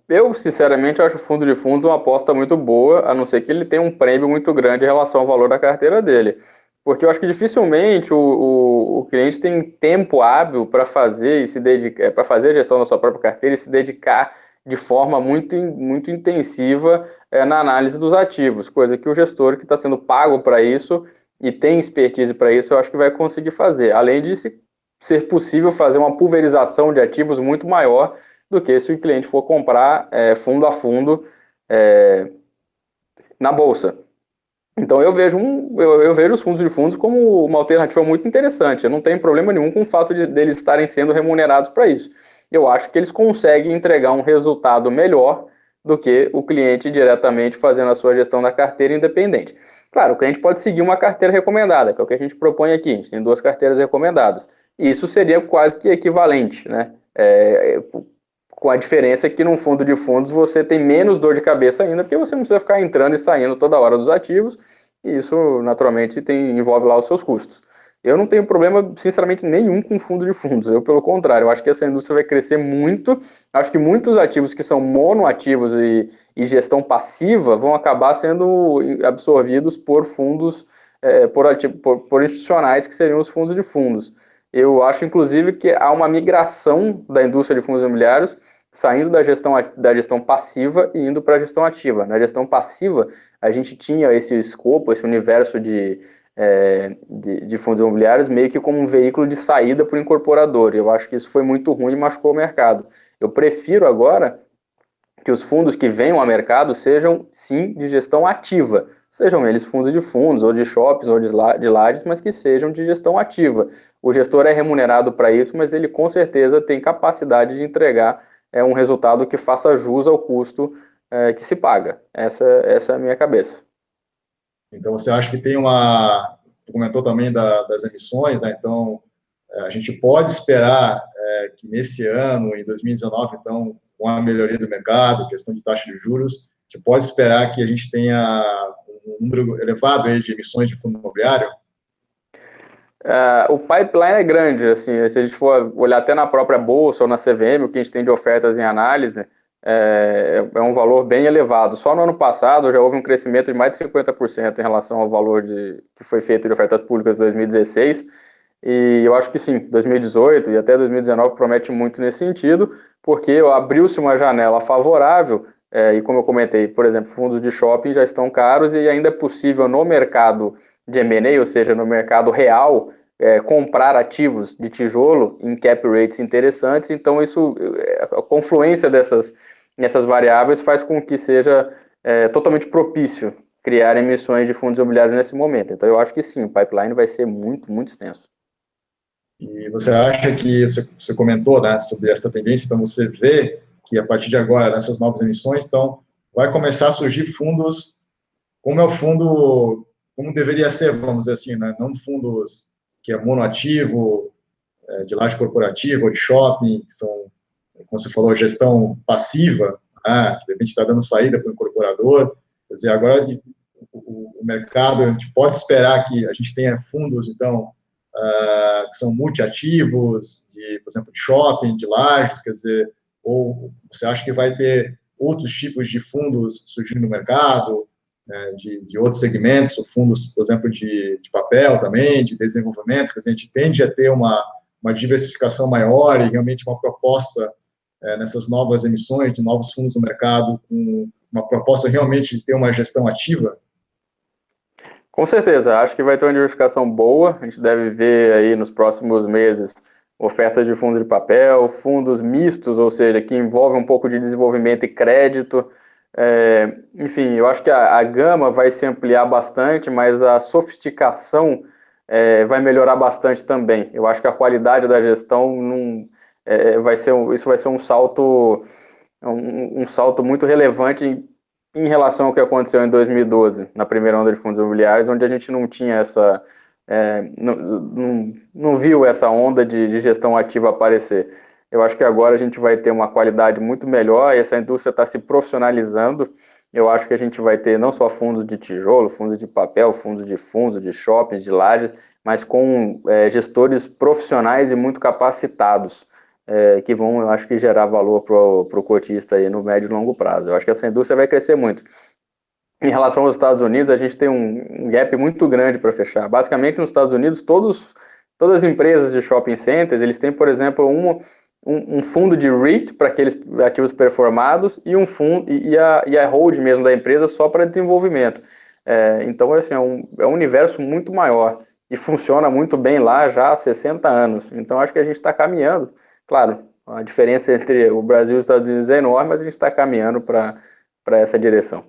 Eu sinceramente acho o fundo de fundos uma aposta muito boa, a não ser que ele tenha um prêmio muito grande em relação ao valor da carteira dele. Porque eu acho que dificilmente o cliente tem tempo hábil para fazer e se dedicar, para fazer a gestão da sua própria carteira e se dedicar de forma muito intensiva na análise dos ativos, coisa que o gestor que está sendo pago para isso e tem expertise para isso, eu acho que vai conseguir fazer. Além de ser possível fazer uma pulverização de ativos muito maior do que se o cliente for comprar fundo a fundo na bolsa. Então eu vejo os fundos de fundos como uma alternativa muito interessante. Eu não tenho problema nenhum com o fato deles estarem sendo remunerados para isso. Eu acho que eles conseguem entregar um resultado melhor do que o cliente diretamente fazendo a sua gestão da carteira independente. Claro, o cliente pode seguir uma carteira recomendada, que é o que a gente propõe aqui. A gente tem 2 carteiras recomendadas. E isso seria quase que equivalente, né? Com a diferença que num fundo de fundos você tem menos dor de cabeça ainda, porque você não precisa ficar entrando e saindo toda hora dos ativos, e isso naturalmente envolve lá os seus custos. Eu não tenho problema, sinceramente, nenhum com fundo de fundos. Eu, pelo contrário, eu acho que essa indústria vai crescer muito. Acho que muitos ativos que são monoativos e gestão passiva vão acabar sendo absorvidos por fundos, por institucionais, que seriam os fundos de fundos. Eu acho, inclusive, que há uma migração da indústria de fundos imobiliários saindo da gestão passiva e indo para a gestão ativa. Na gestão passiva, a gente tinha esse escopo, esse universo de fundos imobiliários meio que como um veículo de saída para o incorporador. Eu acho que isso foi muito ruim e machucou o mercado. Eu prefiro agora que os fundos que venham ao mercado sejam, sim, de gestão ativa. Sejam eles fundos de fundos, ou de shoppings, ou de lajes, mas que sejam de gestão ativa. O gestor é remunerado para isso, mas ele com certeza tem capacidade de entregar um resultado que faça jus ao custo que se paga. Essa é a minha cabeça. Então, você acha que tem uma... Você comentou também das emissões, né? Então, a gente pode esperar que nesse ano, em 2019, então, com a melhoria do mercado, questão de taxa de juros, a gente pode esperar que a gente tenha um número elevado aí de emissões de fundo imobiliário? O pipeline é grande, assim, se a gente for olhar até na própria bolsa ou na CVM, o que a gente tem de ofertas em análise é um valor bem elevado. Só no ano passado já houve um crescimento de mais de 50% em relação ao valor que foi feito de ofertas públicas em 2016, e eu acho que sim, 2018 e até 2019 promete muito nesse sentido, porque abriu-se uma janela favorável, e como eu comentei, por exemplo, fundos de shopping já estão caros e ainda é possível no mercado de M&A, ou seja, no mercado real, comprar ativos de tijolo em cap rates interessantes. Então, a confluência dessas variáveis faz com que seja totalmente propício criar emissões de fundos imobiliários nesse momento. Então, eu acho que sim, o pipeline vai ser muito, muito extenso. E você acha que, você comentou, né, sobre essa tendência, então você vê que a partir de agora, nessas novas emissões, então, vai começar a surgir fundos, como é o fundo, como deveria ser, vamos dizer assim, né, não fundos que é monoativo, de laje corporativa ou de shopping, que são, como você falou, gestão passiva, né, que de repente está dando saída para o incorporador. Quer dizer, agora o mercado, a gente pode esperar que a gente tenha fundos, então, que são multiativos, por exemplo, de shopping, de lajes, quer dizer, ou você acha que vai ter outros tipos de fundos surgindo no mercado, de outros segmentos, ou fundos, por exemplo, de papel também, de desenvolvimento, que a gente tende a ter uma diversificação maior e realmente uma proposta nessas novas emissões de novos fundos no mercado, com uma proposta realmente de ter uma gestão ativa? Com certeza, acho que vai ter uma diversificação boa. A gente deve ver aí nos próximos meses ofertas de fundos de papel, fundos mistos, ou seja, que envolvem um pouco de desenvolvimento e crédito. Enfim, eu acho que a gama vai se ampliar bastante, mas a sofisticação vai melhorar bastante também. Eu acho que a qualidade da gestão isso vai ser um salto, um salto muito relevante em relação ao que aconteceu em 2012, na primeira onda de fundos imobiliários, onde a gente não tinha não viu essa onda de gestão ativa aparecer. Eu acho que agora a gente vai ter uma qualidade muito melhor, essa indústria está se profissionalizando. Eu acho que a gente vai ter não só fundos de tijolo, fundos de papel, fundos de shoppings, de lajes, mas com gestores profissionais e muito capacitados, que vão, eu acho que, gerar valor para o cotista aí no médio e longo prazo. Eu acho que essa indústria vai crescer muito. Em relação aos Estados Unidos, a gente tem um gap muito grande para fechar. Basicamente, nos Estados Unidos, todas as empresas de shopping centers, eles têm, por exemplo, um fundo de REIT para aqueles ativos performados e um fundo e a hold mesmo da empresa só para desenvolvimento. Então, assim, é um universo muito maior e funciona muito bem lá já há 60 anos. Então, acho que a gente está caminhando. Claro, a diferença entre o Brasil e os Estados Unidos é enorme, mas a gente está caminhando para essa direção.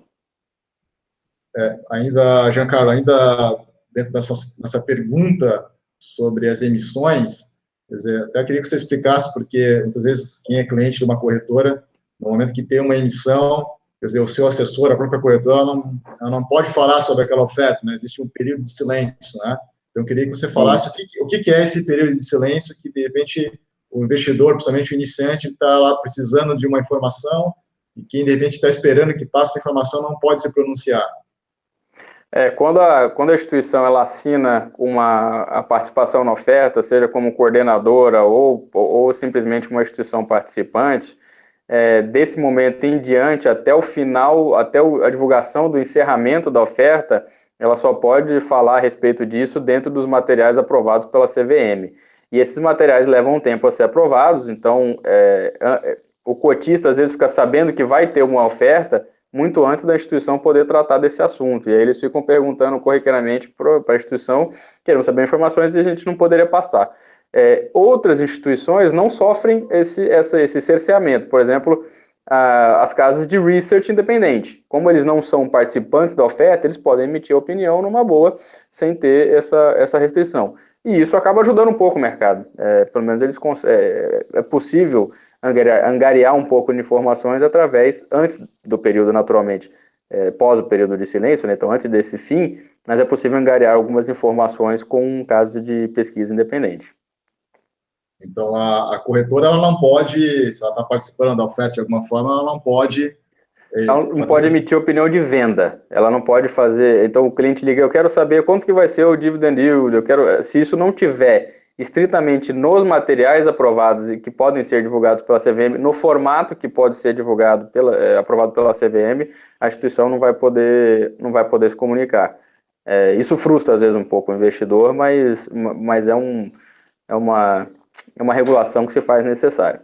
Giancarlo, ainda dentro dessa pergunta sobre as emissões, quer dizer, até queria que você explicasse, porque muitas vezes quem é cliente de uma corretora, no momento que tem uma emissão, quer dizer, o seu assessor, a própria corretora, ela não pode falar sobre aquela oferta, né? Existe um período de silêncio, né? Então, eu queria que você falasse o que é esse período de silêncio que, de repente, o investidor, principalmente o iniciante, está lá precisando de uma informação e quem, de repente, está esperando que passe a informação não pode se pronunciar. Quando a instituição ela assina a participação na oferta, seja como coordenadora ou simplesmente uma instituição participante, desse momento em diante, até o final, até a divulgação do encerramento da oferta, ela só pode falar a respeito disso dentro dos materiais aprovados pela CVM. E esses materiais levam um tempo a ser aprovados, então o cotista às vezes fica sabendo que vai ter uma oferta muito antes da instituição poder tratar desse assunto. E aí eles ficam perguntando corriqueiramente para a instituição, querendo saber informações e a gente não poderia passar. Outras instituições não sofrem esse cerceamento. Por exemplo, as casas de research independente. Como eles não são participantes da oferta, eles podem emitir opinião numa boa, sem ter essa restrição. E isso acaba ajudando um pouco o mercado. Pelo menos é possível angariar um pouco de informações antes do período, naturalmente, pós o período de silêncio, né? Então antes desse fim, mas é possível angariar algumas informações com um caso de pesquisa independente. Então, a corretora, ela não pode, se ela está participando da oferta de alguma forma, ela não pode... Ela não pode emitir opinião de venda, ela não pode fazer... Então, o cliente liga, eu quero saber quanto que vai ser o dividend yield, se isso não tiver estritamente nos materiais aprovados e que podem ser divulgados pela CVM, no formato que pode ser divulgado, aprovado pela CVM, a instituição não vai poder se comunicar. Isso frustra, às vezes, um pouco o investidor, mas é uma regulação que se faz necessária.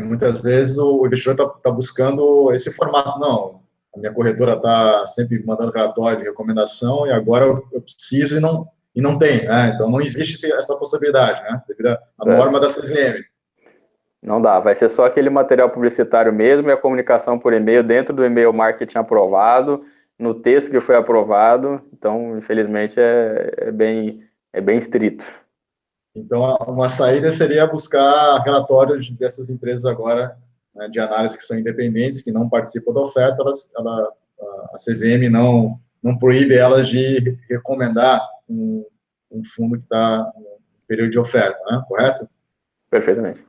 Muitas vezes o investidor está buscando esse formato. Não, a minha corretora está sempre mandando relatório de recomendação e agora eu preciso e não tem, né? Então não existe essa possibilidade, né? Devido à norma da CVM. Não dá, vai ser só aquele material publicitário mesmo e a comunicação por e-mail dentro do e-mail marketing aprovado, no texto que foi aprovado. Então, infelizmente, é bem estrito. Então, uma saída seria buscar relatórios dessas empresas agora, né, de análise que são independentes, que não participam da oferta, a CVM não proíbe elas de recomendar um fundo que está no período de oferta, né? Correto? Perfeitamente.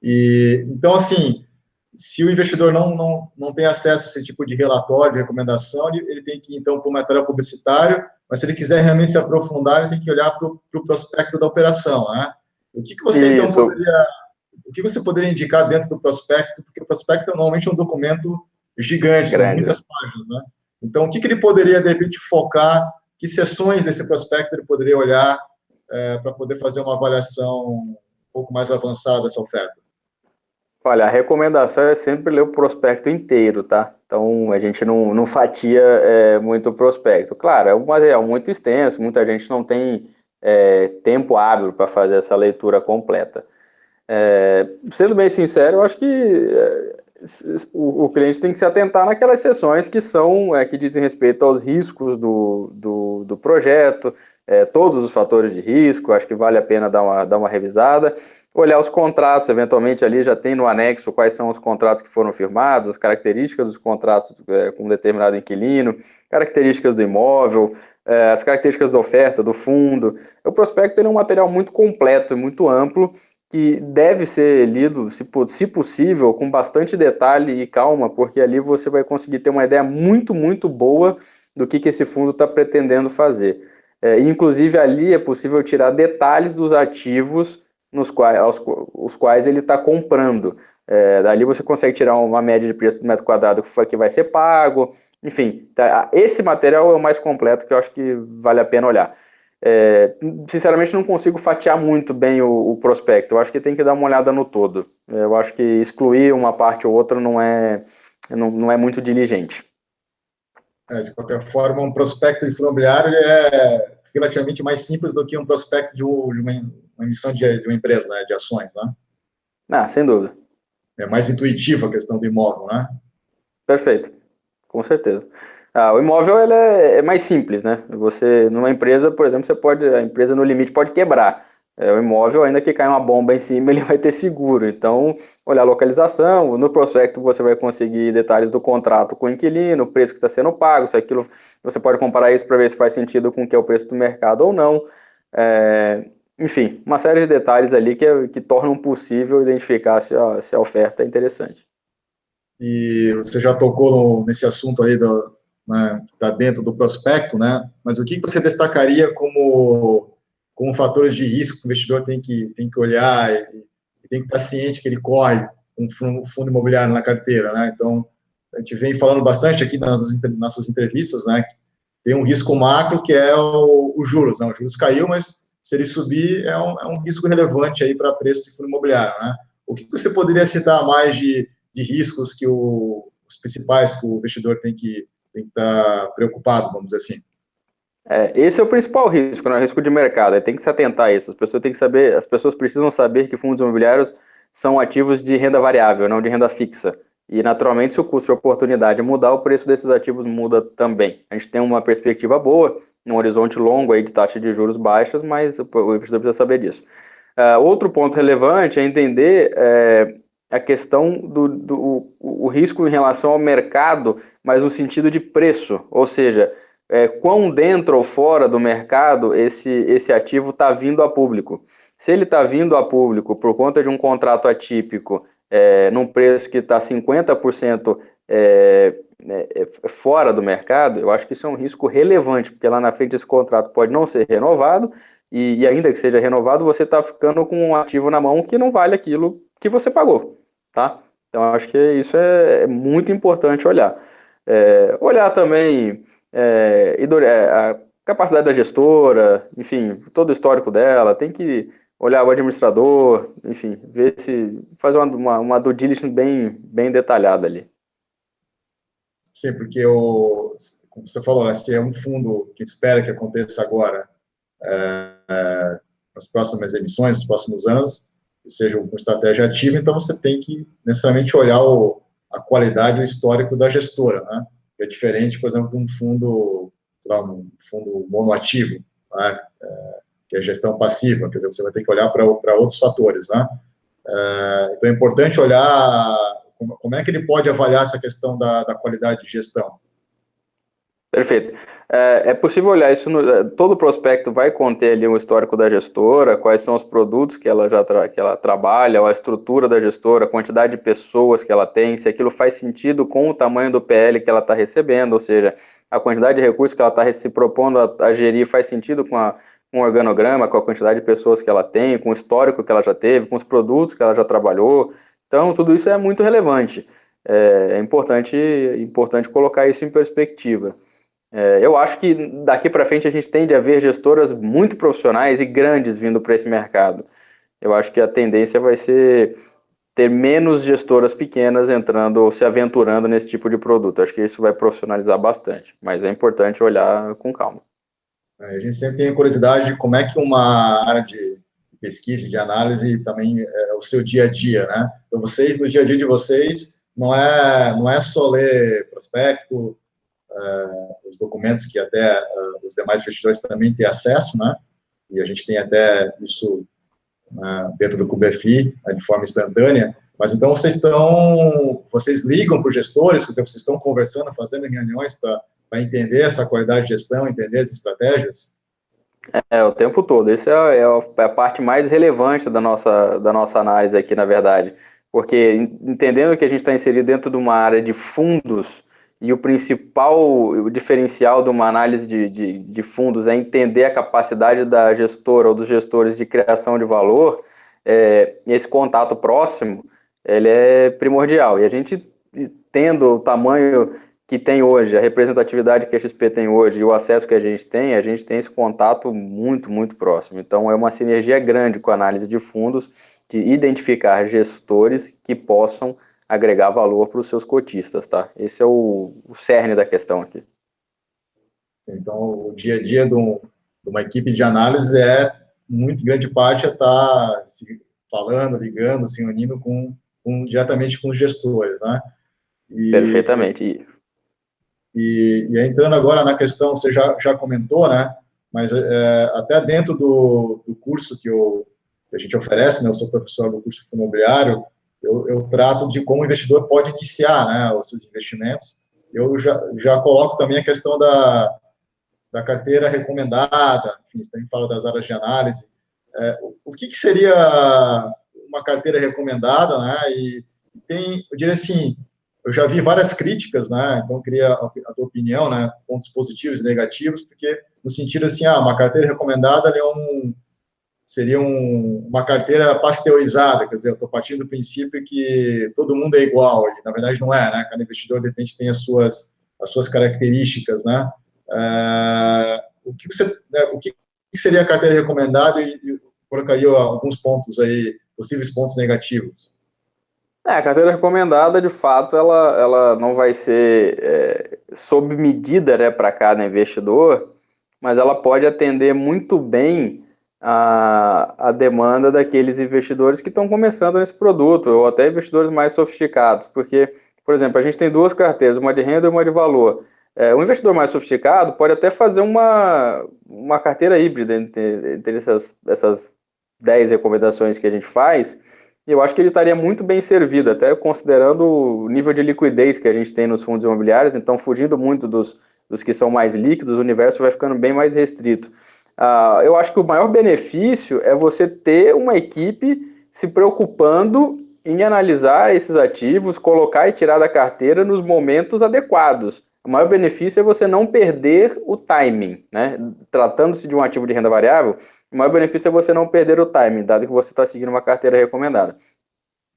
Então, assim, se o investidor não tem acesso a esse tipo de relatório, de recomendação, ele tem que, então, para o material publicitário, mas se ele quiser realmente se aprofundar, ele tem que olhar para o prospecto da operação, né? O que você, então, poderia indicar dentro do prospecto? Porque o prospecto é normalmente um documento gigante, são muitas páginas, né? Então, o que ele poderia, de repente, focar, que seções desse prospecto ele poderia olhar para poder fazer uma avaliação um pouco mais avançada dessa oferta? Olha, a recomendação é sempre ler o prospecto inteiro, tá? Então, a gente não fatia muito o prospecto. Claro, é um material muito extenso, muita gente não tem tempo hábil para fazer essa leitura completa. Sendo bem sincero, eu acho que o cliente tem que se atentar naquelas seções que dizem respeito aos riscos do projeto, todos os fatores de risco, acho que vale a pena dar uma revisada. Olhar os contratos, eventualmente ali já tem no anexo quais são os contratos que foram firmados, as características dos contratos com um determinado inquilino, características do imóvel, as características da oferta, do fundo. O prospecto é um material muito completo e muito amplo que deve ser lido, se possível, com bastante detalhe e calma, porque ali você vai conseguir ter uma ideia muito, muito boa do que esse fundo está pretendendo fazer. Inclusive, ali é possível tirar detalhes dos ativos os quais ele está comprando. Dali você consegue tirar uma média de preço do metro quadrado que vai ser pago. Enfim, tá, esse material é o mais completo que eu acho que vale a pena olhar. Sinceramente, não consigo fatiar muito bem o prospecto. Eu acho que tem que dar uma olhada no todo. Eu acho que excluir uma parte ou outra não é muito diligente. De qualquer forma, um prospecto de fundo imobiliário ele é relativamente mais simples do que um prospecto de uma emissão de uma empresa, né, de ações, né? Sem dúvida. É mais intuitiva a questão do imóvel, né? Perfeito, com certeza. O imóvel ele é mais simples, né? Você, numa empresa, por exemplo, a empresa no limite pode quebrar. O imóvel, ainda que caia uma bomba em cima, ele vai ter seguro. Então, olhar a localização, no prospecto você vai conseguir detalhes do contrato com o inquilino, o preço que está sendo pago, se aquilo, você pode comparar isso para ver se faz sentido com o que é o preço do mercado ou não. Enfim, uma série de detalhes ali que tornam possível identificar se a oferta é interessante. E você já tocou nesse assunto aí né, tá dentro do prospecto, né? Mas o que você destacaria como fatores de risco que o investidor tem que olhar e tem que estar ciente que ele corre um fundo imobiliário na carteira, né? Então, a gente vem falando bastante aqui nas nossas entrevistas, né? Tem um risco macro que é o juros, né? O juros caiu, mas se ele subir é um risco relevante aí para preço de fundo imobiliário, né? O que você poderia citar mais de riscos que os principais que o investidor tem que estar preocupado, vamos dizer assim? Esse é o principal risco, né? O risco de mercado. Tem que se atentar a isso. As pessoas precisam saber que fundos imobiliários são ativos de renda variável, não de renda fixa. E, naturalmente, se o custo de oportunidade mudar, o preço desses ativos muda também. A gente tem uma perspectiva boa, num horizonte longo aí de taxa de juros baixas, mas o investidor precisa saber disso. Outro ponto relevante é entender a questão do risco em relação ao mercado, mas no sentido de preço, ou seja, quão dentro ou fora do mercado esse ativo está vindo a público. Se ele está vindo a público por conta de um contrato atípico, num preço que está 50% fora do mercado, eu acho que isso é um risco relevante, porque lá na frente esse contrato pode não ser renovado, e ainda que seja renovado, você está ficando com um ativo na mão que não vale aquilo que você pagou, tá? Então, acho que isso é muito importante olhar. Olhar também a capacidade da gestora, enfim, todo o histórico dela, tem que olhar o administrador, enfim, ver se fazer uma due diligence bem detalhada ali. Sim, porque como você falou, né, se é um fundo que espera que aconteça agora, nas próximas emissões, nos próximos anos, que seja uma estratégia ativa, então você tem que necessariamente olhar a qualidade e o histórico da gestora, né? Que é diferente, por exemplo, de um fundo, sei lá, um fundo monoativo, né? Que é gestão passiva, quer dizer, você vai ter que olhar para outros fatores, né? Então é importante olhar como é que ele pode avaliar essa questão da qualidade de gestão. Perfeito. É possível olhar isso, todo prospecto vai conter ali um histórico da gestora, quais são os produtos que ela que ela trabalha, a estrutura da gestora, a quantidade de pessoas que ela tem, se aquilo faz sentido com o tamanho do PL que ela está recebendo, ou seja, a quantidade de recursos que ela está se propondo a gerir faz sentido com o organograma, com a quantidade de pessoas que ela tem, com o histórico que ela já teve, com os produtos que ela já trabalhou. Então, tudo isso é muito relevante. É importante colocar isso em perspectiva. Eu acho que daqui para frente a gente tende a ver gestoras muito profissionais e grandes vindo para esse mercado. Eu acho que a tendência vai ser ter menos gestoras pequenas entrando ou se aventurando nesse tipo de produto. Acho que isso vai profissionalizar bastante, mas é importante olhar com calma. A gente sempre tem a curiosidade de como é que uma área de pesquisa, de análise, também é o seu dia a dia, né? Então, vocês, no dia a dia de vocês, não é só ler prospecto, os documentos que até os demais investidores também têm acesso, né? E a gente tem até isso dentro do CUBFI, de forma instantânea. Mas então vocês ligam para os gestores, vocês estão conversando, fazendo reuniões para entender essa qualidade de gestão, entender as estratégias? O tempo todo. Isso é a parte mais relevante da nossa análise aqui, na verdade. Porque entendendo que a gente está inserido dentro de uma área de fundos, e o principal diferencial de uma análise de fundos é entender a capacidade da gestora ou dos gestores de criação de valor, esse contato próximo, ele é primordial. E a gente, tendo o tamanho que tem hoje, a representatividade que a XP tem hoje e o acesso que a gente tem esse contato muito, muito próximo. Então, é uma sinergia grande com a análise de fundos, de identificar gestores que possam agregar valor para os seus cotistas, tá? Esse é o cerne da questão aqui. Então, o dia a dia de uma equipe de análise muito grande parte, estar se falando, ligando, se unindo diretamente com os gestores, né? Perfeitamente. E entrando agora na questão, você já comentou, né? Mas até dentro do curso que a gente oferece, né? Eu sou professor do curso Fundo Imobiliário, eu trato de como o investidor pode iniciar, né, os seus investimentos. Eu já coloco também a questão da carteira recomendada, enfim, também fala das áreas de análise. O que seria uma carteira recomendada, né? E eu diria assim, eu já vi várias críticas, né? Então, eu queria a tua opinião, né? Pontos positivos e negativos, porque no sentido assim, uma carteira recomendada seria uma carteira pasteurizada, quer dizer, eu estou partindo do princípio que todo mundo é igual, e na verdade não é, né? Cada investidor, de repente, tem as suas características, né? O que seria a carteira recomendada e colocaria alguns pontos aí, possíveis pontos negativos? A carteira recomendada, de fato, ela não vai ser sob medida, né, para cada investidor, mas ela pode atender muito bem a demanda daqueles investidores que estão começando nesse produto, ou até investidores mais sofisticados, porque, por exemplo, a gente tem duas carteiras, uma de renda e uma de valor. Um investidor mais sofisticado pode até fazer uma carteira híbrida entre essas 10 recomendações que a gente faz, e eu acho que ele estaria muito bem servido, até considerando o nível de liquidez que a gente tem nos fundos imobiliários, então fugindo muito dos que são mais líquidos, o universo vai ficando bem mais restrito. Eu acho que o maior benefício é você ter uma equipe se preocupando em analisar esses ativos, colocar e tirar da carteira nos momentos adequados. O maior benefício é você não perder o timing, né? Tratando-se de um ativo de renda variável, o maior benefício é você não perder o timing, dado que você está seguindo uma carteira recomendada.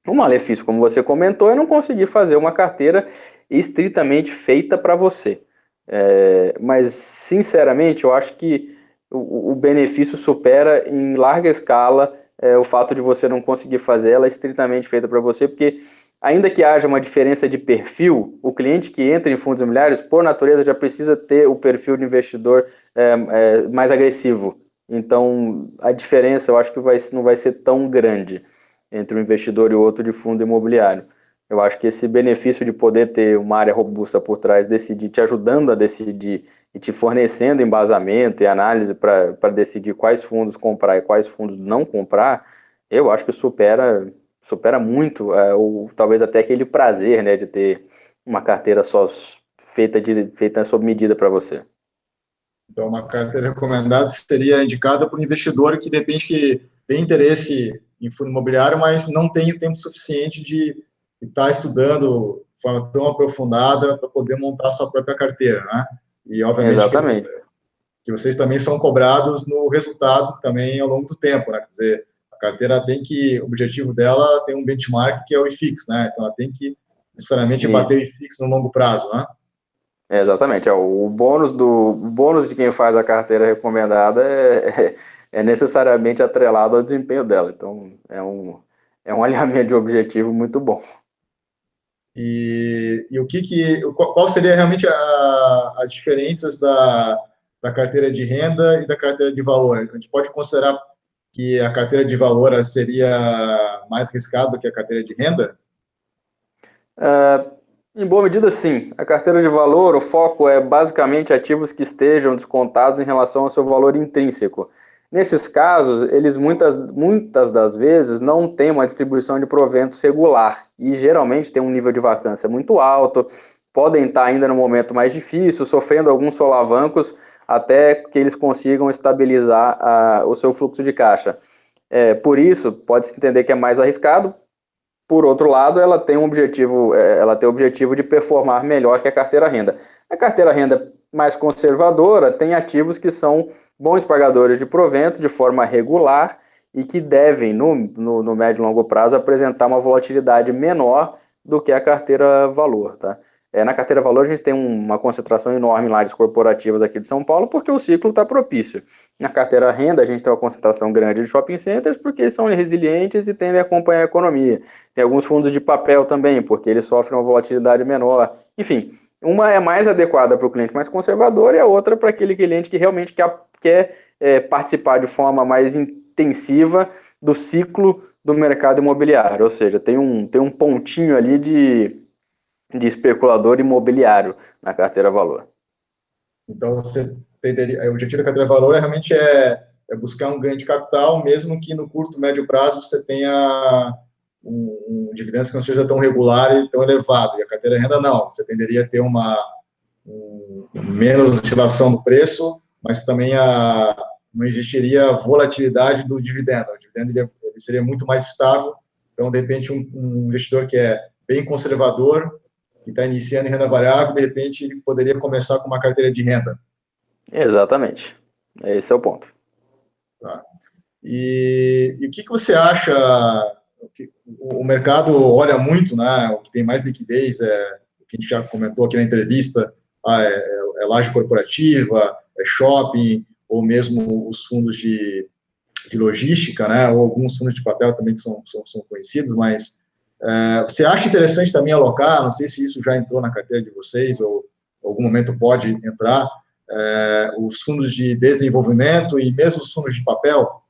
O malefício, como você comentou, é não conseguir fazer uma carteira estritamente feita para você. Mas, sinceramente, eu acho que o benefício supera em larga escala o fato de você não conseguir fazer ela estritamente feita para você, porque ainda que haja uma diferença de perfil, o cliente que entra em fundos imobiliários, por natureza, já precisa ter o perfil de investidor mais agressivo. Então, a diferença eu acho que não vai ser tão grande entre um investidor e outro de fundo imobiliário. Eu acho que esse benefício de poder ter uma área robusta por trás, decidir, te ajudando a decidir e te fornecendo embasamento e análise para decidir quais fundos comprar e quais fundos não comprar, eu acho que supera muito, ou talvez até aquele prazer, né, de ter uma carteira só feita sob medida para você. Então, uma carteira recomendada seria indicada para o investidor que, de repente, tem interesse em fundo imobiliário, mas não tem o tempo suficiente de estar estudando de forma tão aprofundada para poder montar a sua própria carteira, né? E, obviamente, Exatamente. que vocês também são cobrados no resultado também ao longo do tempo, né? Quer dizer, a carteira o objetivo dela tem um benchmark que é o IFIX, né? Então, ela tem que necessariamente bater o IFIX no longo prazo, né? Exatamente. O bônus de quem faz a carteira recomendada é necessariamente atrelado ao desempenho dela. Então, é um alinhamento de objetivo muito bom. E qual seria realmente as diferenças da carteira de renda e da carteira de valor? A gente pode considerar que a carteira de valor seria mais arriscada do que a carteira de renda? Em boa medida, sim. A carteira de valor, o foco é basicamente ativos que estejam descontados em relação ao seu valor intrínseco. Nesses casos, eles muitas das vezes não têm uma distribuição de proventos regular e geralmente tem um nível de vacância muito alto, podem estar ainda no momento mais difícil, sofrendo alguns solavancos até que eles consigam estabilizar o seu fluxo de caixa. Por isso, pode-se entender que é mais arriscado, por outro lado, ela tem o objetivo de performar melhor que a carteira renda. A carteira renda mais conservadora tem ativos que são bons pagadores de proventos de forma regular e que devem, no médio e longo prazo, apresentar uma volatilidade menor do que a carteira valor, tá? Na carteira valor, a gente tem uma concentração enorme em lajes corporativas aqui de São Paulo, porque o ciclo está propício. Na carteira renda, a gente tem uma concentração grande de shopping centers, porque são resilientes e tendem a acompanhar a economia. Tem alguns fundos de papel também, porque eles sofrem uma volatilidade menor. Enfim, uma é mais adequada para o cliente mais conservador e a outra para aquele cliente que realmente quer participar de forma mais intensiva do ciclo do mercado imobiliário. Ou seja, tem um pontinho ali de especulador imobiliário na carteira valor. Então, você o objetivo da carteira valor realmente buscar um ganho de capital, mesmo que no curto, médio prazo você tenha um dividendo que não seja tão regular e tão elevado. E a carteira renda não, você tenderia a ter menos oscilação no preço, mas também não existiria volatilidade do dividendo. O dividendo ele seria muito mais estável. Então, de repente, um investidor que é bem conservador, que está iniciando em renda variável, de repente ele poderia começar com uma carteira de renda. Exatamente. Esse é o ponto. Tá. E o que você acha? O mercado olha muito, né? O que tem mais liquidez o que a gente já comentou aqui na entrevista, é laje corporativa, é shopping, ou mesmo os fundos de logística, né? Ou alguns fundos de papel também que são conhecidos, mas você acha interessante também alocar? Não sei se isso já entrou na carteira de vocês ou em algum momento pode entrar, os fundos de desenvolvimento e mesmo os fundos de papel.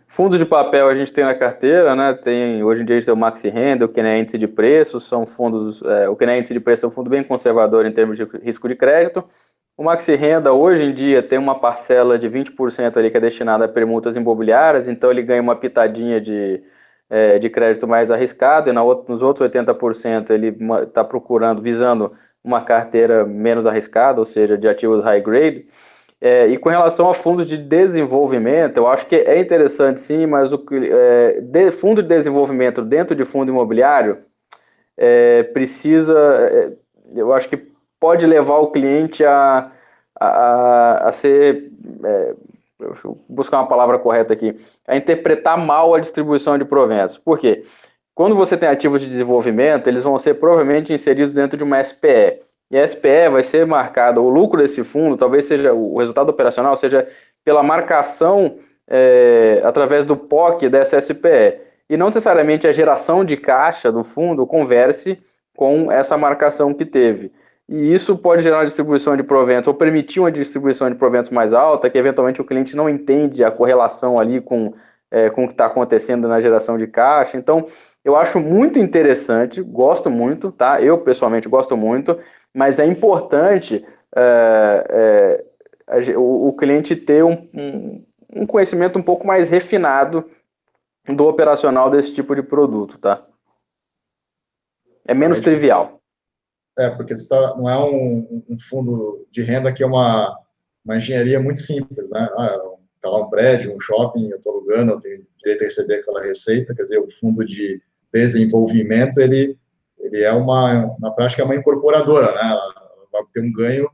Fundos de papel a gente tem na carteira, né? Hoje em dia a gente tem o Maxi Renda, o QNE Índice de Preços, são fundos. O QNE Índice de Preços é um fundo bem conservador em termos de risco de crédito. O Maxi Renda hoje em dia tem uma parcela de 20% ali que é destinada a permutas imobiliárias, então ele ganha uma pitadinha de crédito mais arriscado, e nos outros 80% ele está visando uma carteira menos arriscada, ou seja, de ativos high grade. E com relação a fundos de desenvolvimento, eu acho que é interessante sim, mas fundo de desenvolvimento dentro de fundo imobiliário eu acho que pode levar o cliente a ser, deixa eu buscar uma palavra correta aqui, a interpretar mal a distribuição de proventos. Por quê? Quando você tem ativos de desenvolvimento, eles vão ser provavelmente inseridos dentro de uma SPE. E a SPE vai ser marcada, o lucro desse fundo, talvez seja o resultado operacional, seja pela marcação através do POC dessa SPE. E não necessariamente a geração de caixa do fundo converse com essa marcação que teve. E isso pode gerar uma distribuição de proventos, ou permitir uma distribuição de proventos mais alta, que eventualmente o cliente não entende a correlação ali com o que está acontecendo na geração de caixa. Então, eu acho muito interessante, gosto muito, tá? Eu pessoalmente gosto muito, mas é importante o cliente ter um conhecimento um pouco mais refinado do operacional desse tipo de produto, tá? É menos trivial. Porque não é um fundo de renda que é uma engenharia muito simples, né? Está lá um prédio, um shopping, eu estou alugando, eu tenho direito a receber aquela receita, quer dizer, o fundo de desenvolvimento, ele na prática, é uma incorporadora, né? Ela vai ter um ganho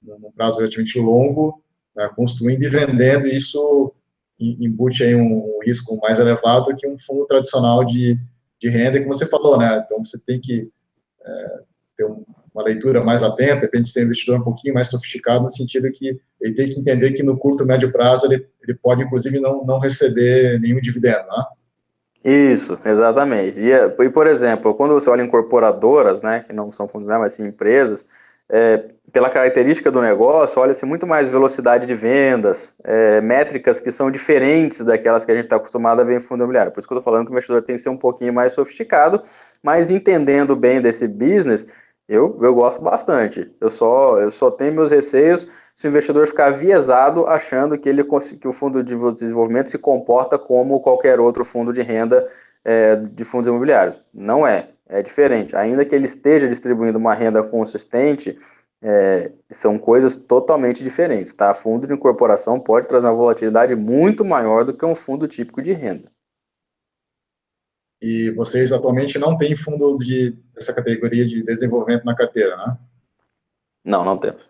num prazo relativamente longo, né? Construindo e vendendo, e isso embute aí um risco mais elevado que um fundo tradicional de renda, como você falou, né? Então, você tem que ter uma leitura mais atenta, depende de ser um investidor um pouquinho mais sofisticado, no sentido que ele tem que entender que no curto e médio prazo ele pode, inclusive, não receber nenhum dividendo, né? Isso, exatamente. E, por exemplo, quando você olha incorporadoras, né, que não são fundos, mas sim empresas, pela característica do negócio, olha-se muito mais velocidade de vendas, métricas que são diferentes daquelas que a gente está acostumado a ver em fundo imobiliário. Por isso que eu estou falando que o investidor tem que ser um pouquinho mais sofisticado, mas entendendo bem desse business, eu gosto bastante. Eu só tenho meus receios se o investidor ficar viesado achando que o fundo de desenvolvimento se comporta como qualquer outro fundo de renda de fundos imobiliários. Não é diferente. Ainda que ele esteja distribuindo uma renda consistente, são coisas totalmente diferentes. Tá? Fundo de incorporação pode trazer uma volatilidade muito maior do que um fundo típico de renda. E vocês atualmente não têm fundo dessa categoria de desenvolvimento na carteira, né? Não, não temos.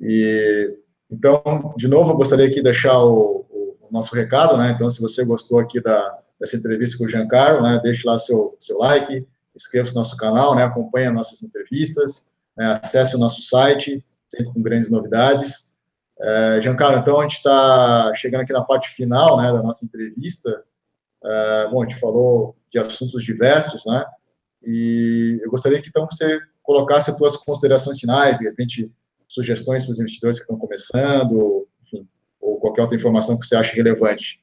E, então, de novo, eu gostaria aqui de deixar o nosso recado, né? Então, se você gostou aqui dessa entrevista com o Giancarlo, né, deixe lá seu like, inscreva-se no nosso canal, né, acompanhe as nossas entrevistas, né, acesse o nosso site, sempre com grandes novidades. Giancarlo, então, a gente está chegando aqui na parte final, né, da nossa entrevista. Bom, a gente falou de assuntos diversos, né, e eu gostaria que, então, você colocasse as suas considerações finais, de repente, sugestões para os investidores que estão começando, enfim, ou qualquer outra informação que você ache relevante.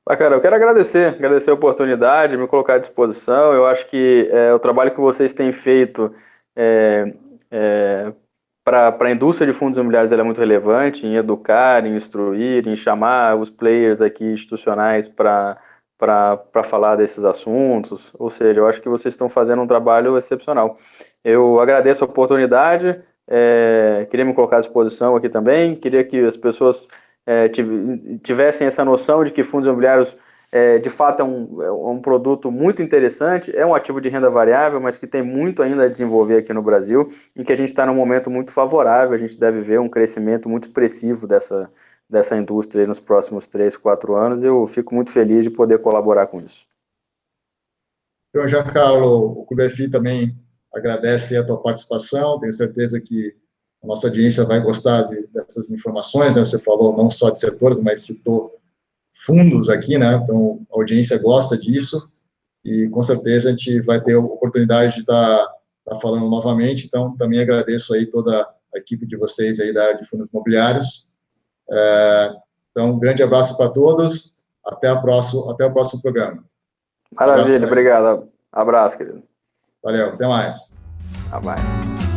Bacana, eu quero agradecer a oportunidade, me colocar à disposição. Eu acho que o trabalho que vocês têm feito para a indústria de fundos imobiliários é muito relevante em educar, em instruir, em chamar os players aqui institucionais para falar desses assuntos. Ou seja, eu acho que vocês estão fazendo um trabalho excepcional. Eu agradeço a oportunidade, queria me colocar à disposição aqui também, queria que as pessoas tivessem essa noção de que fundos imobiliários de fato é um produto muito interessante, é um ativo de renda variável, mas que tem muito ainda a desenvolver aqui no Brasil, em que a gente está num momento muito favorável, a gente deve ver um crescimento muito expressivo dessa indústria nos próximos 3, 4 anos. Eu fico muito feliz de poder colaborar com isso. Então, Giancarlo, o Clube FI também agradece a tua participação, tenho certeza que a nossa audiência vai gostar dessas informações, né? Você falou não só de setores, mas citou fundos aqui, né? Então, a audiência gosta disso e, com certeza, a gente vai ter a oportunidade de estar falando novamente. Então, também agradeço aí toda a equipe de vocês aí da área de fundos imobiliários. Então, um grande abraço para todos. Até o próximo programa. Maravilha, obrigado. Abraço, querido. Valeu, até mais. Até mais.